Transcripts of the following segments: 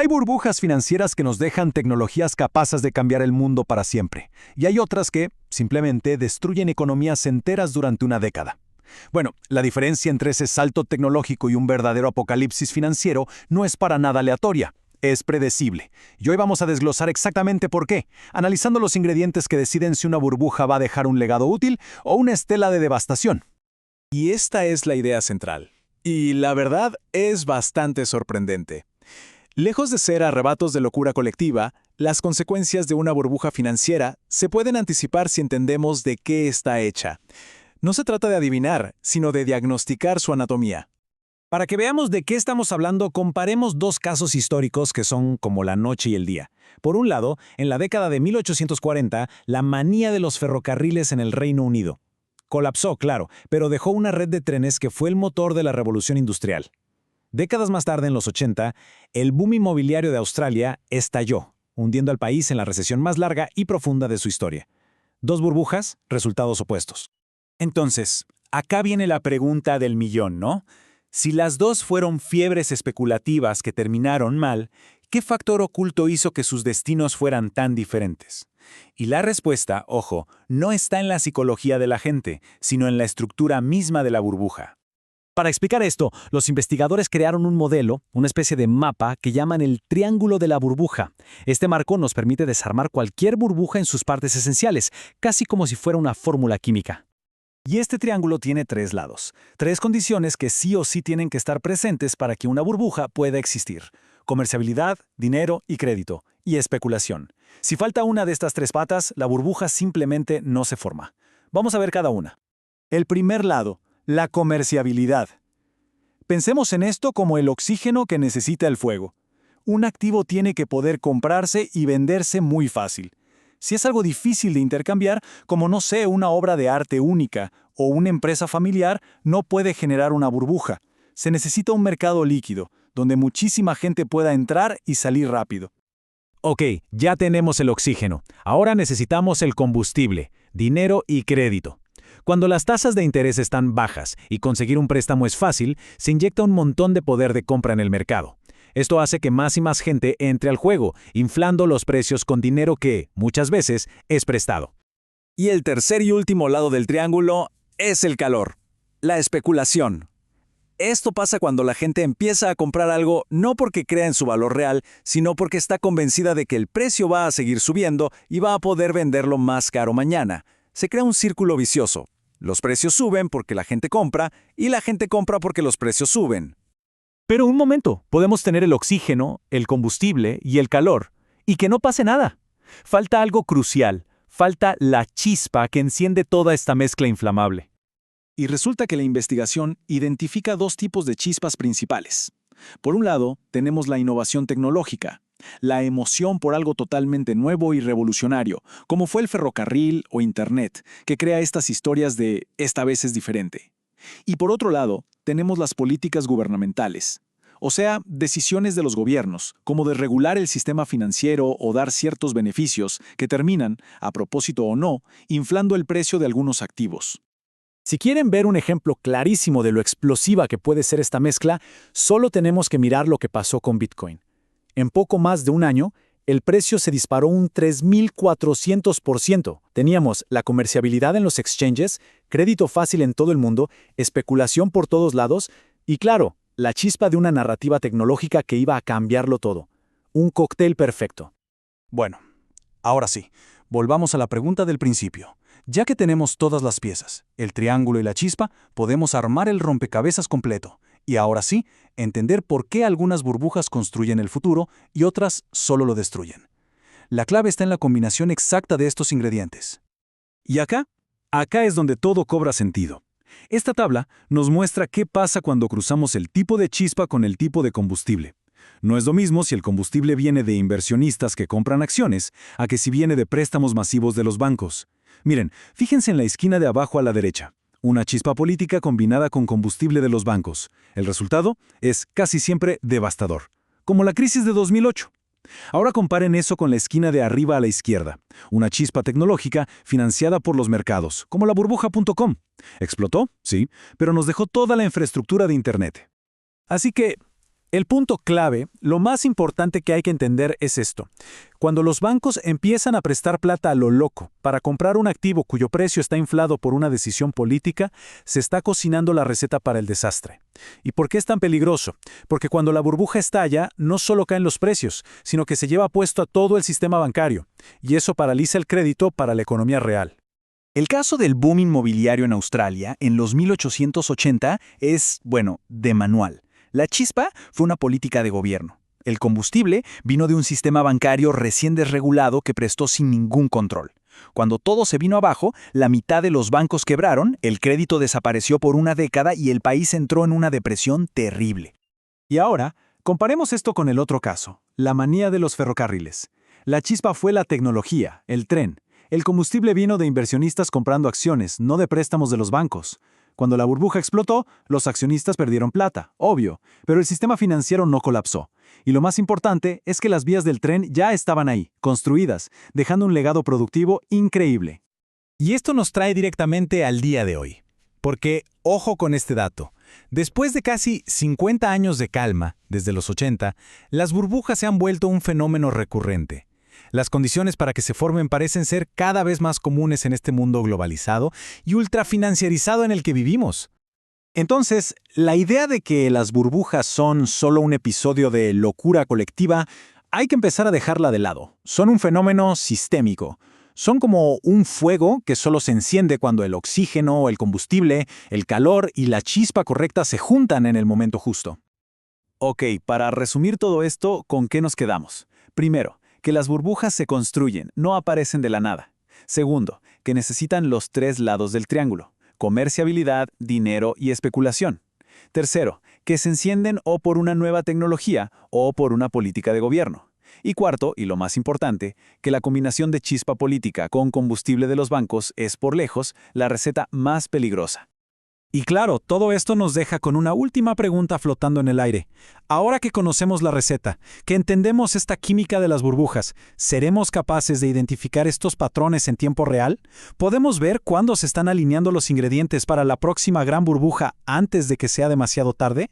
Hay burbujas financieras que nos dejan tecnologías capaces de cambiar el mundo para siempre, y hay otras que, simplemente, destruyen economías enteras durante una década. Bueno, la diferencia entre ese salto tecnológico y un verdadero apocalipsis financiero no es para nada aleatoria, es predecible. Y hoy vamos a desglosar exactamente por qué, analizando los ingredientes que deciden si una burbuja va a dejar un legado útil o una estela de devastación. Y esta es la idea central. Y la verdad es bastante sorprendente. Lejos de ser arrebatos de locura colectiva, las consecuencias de una burbuja financiera se pueden anticipar si entendemos de qué está hecha. No se trata de adivinar, sino de diagnosticar su anatomía. Para que veamos de qué estamos hablando, comparemos dos casos históricos que son como la noche y el día. Por un lado, en la década de 1840, la manía de los ferrocarriles en el Reino Unido. Colapsó, claro, pero dejó una red de trenes que fue el motor de la revolución industrial. Décadas más tarde, en los 80, el boom inmobiliario de Australia estalló, hundiendo al país en la recesión más larga y profunda de su historia. Dos burbujas, resultados opuestos. Entonces, acá viene la pregunta del millón, ¿no? Si las dos fueron fiebres especulativas que terminaron mal, ¿qué factor oculto hizo que sus destinos fueran tan diferentes? Y la respuesta, ojo, no está en la psicología de la gente, sino en la estructura misma de la burbuja. Para explicar esto, los investigadores crearon un modelo, una especie de mapa que llaman el triángulo de la burbuja. Este marco nos permite desarmar cualquier burbuja en sus partes esenciales, casi como si fuera una fórmula química. Y este triángulo tiene tres lados, tres condiciones que sí o sí tienen que estar presentes para que una burbuja pueda existir: comerciabilidad, dinero y crédito, y especulación. Si falta una de estas tres patas, la burbuja simplemente no se forma. Vamos a ver cada una. El primer lado, la comerciabilidad. Pensemos en esto como el oxígeno que necesita el fuego. Un activo tiene que poder comprarse y venderse muy fácil. Si es algo difícil de intercambiar, como no sé, una obra de arte única o una empresa familiar, no puede generar una burbuja. Se necesita un mercado líquido, donde muchísima gente pueda entrar y salir rápido. Ok, ya tenemos el oxígeno. Ahora necesitamos el combustible, dinero y crédito. Cuando las tasas de interés están bajas y conseguir un préstamo es fácil, se inyecta un montón de poder de compra en el mercado. Esto hace que más y más gente entre al juego, inflando los precios con dinero que, muchas veces, es prestado. Y el tercer y último lado del triángulo es el calor, la especulación. Esto pasa cuando la gente empieza a comprar algo no porque crea en su valor real, sino porque está convencida de que el precio va a seguir subiendo y va a poder venderlo más caro mañana. Se crea un círculo vicioso. Los precios suben porque la gente compra y la gente compra porque los precios suben. Pero un momento, podemos tener el oxígeno, el combustible y el calor, y que no pase nada. Falta algo crucial, falta la chispa que enciende toda esta mezcla inflamable. Y resulta que la investigación identifica dos tipos de chispas principales. Por un lado, tenemos la innovación tecnológica, la emoción por algo totalmente nuevo y revolucionario, como fue el ferrocarril o Internet, que crea estas historias de "esta vez es diferente". Y por otro lado, tenemos las políticas gubernamentales, o sea, decisiones de los gobiernos, como de regular el sistema financiero o dar ciertos beneficios que terminan, a propósito o no, inflando el precio de algunos activos. Si quieren ver un ejemplo clarísimo de lo explosiva que puede ser esta mezcla, solo tenemos que mirar lo que pasó con Bitcoin. En poco más de un año, el precio se disparó un 3.400%. Teníamos la comerciabilidad en los exchanges, crédito fácil en todo el mundo, especulación por todos lados y, claro, la chispa de una narrativa tecnológica que iba a cambiarlo todo. Un cóctel perfecto. Bueno, ahora sí, volvamos a la pregunta del principio. Ya que tenemos todas las piezas, el triángulo y la chispa, podemos armar el rompecabezas completo. Y ahora sí, entender por qué algunas burbujas construyen el futuro y otras solo lo destruyen. La clave está en la combinación exacta de estos ingredientes. ¿Y acá? Acá es donde todo cobra sentido. Esta tabla nos muestra qué pasa cuando cruzamos el tipo de chispa con el tipo de combustible. No es lo mismo si el combustible viene de inversionistas que compran acciones a que si viene de préstamos masivos de los bancos. Miren, fíjense en la esquina de abajo a la derecha. Una chispa política combinada con combustible de los bancos. El resultado es casi siempre devastador, como la crisis de 2008. Ahora comparen eso con la esquina de arriba a la izquierda. Una chispa tecnológica financiada por los mercados, como la burbuja.com. ¿Explotó? Sí, pero nos dejó toda la infraestructura de Internet. Así que, El punto clave, lo más importante que hay que entender es esto. Cuando los bancos empiezan a prestar plata a lo loco para comprar un activo cuyo precio está inflado por una decisión política, se está cocinando la receta para el desastre. ¿Y por qué es tan peligroso? Porque cuando la burbuja estalla, no solo caen los precios, sino que se lleva puesto a todo el sistema bancario, y eso paraliza el crédito para la economía real. El caso del boom inmobiliario en Australia en los 1880 es, de manual. La chispa fue una política de gobierno. El combustible vino de un sistema bancario recién desregulado que prestó sin ningún control. Cuando todo se vino abajo, la mitad de los bancos quebraron, el crédito desapareció por una década y el país entró en una depresión terrible. Y ahora, comparemos esto con el otro caso, la manía de los ferrocarriles. La chispa fue la tecnología, el tren. El combustible vino de inversionistas comprando acciones, no de préstamos de los bancos. Cuando la burbuja explotó, los accionistas perdieron plata, obvio, pero el sistema financiero no colapsó. Y lo más importante es que las vías del tren ya estaban ahí, construidas, dejando un legado productivo increíble. Y esto nos trae directamente al día de hoy. Porque, ojo con este dato, después de casi 50 años de calma, desde los 80, las burbujas se han vuelto un fenómeno recurrente. Las condiciones para que se formen parecen ser cada vez más comunes en este mundo globalizado y ultrafinanciarizado en el que vivimos. Entonces, la idea de que las burbujas son solo un episodio de locura colectiva, hay que empezar a dejarla de lado. Son un fenómeno sistémico. Son como un fuego que solo se enciende cuando el oxígeno, el combustible, el calor y la chispa correcta se juntan en el momento justo. Ok, para resumir todo esto, ¿con qué nos quedamos? Primero, que las burbujas se construyen, no aparecen de la nada. Segundo, que necesitan los 3 lados del triángulo: comerciabilidad, dinero y especulación. Tercero, que se encienden o por una nueva tecnología o por una política de gobierno. Y cuarto, y lo más importante, que la combinación de chispa política con combustible de los bancos es, por lejos, la receta más peligrosa. Y claro, todo esto nos deja con una última pregunta flotando en el aire. Ahora que conocemos la receta, que entendemos esta química de las burbujas, ¿seremos capaces de identificar estos patrones en tiempo real? ¿Podemos ver cuándo se están alineando los ingredientes para la próxima gran burbuja antes de que sea demasiado tarde?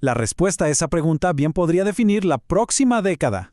La respuesta a esa pregunta bien podría definir la próxima década.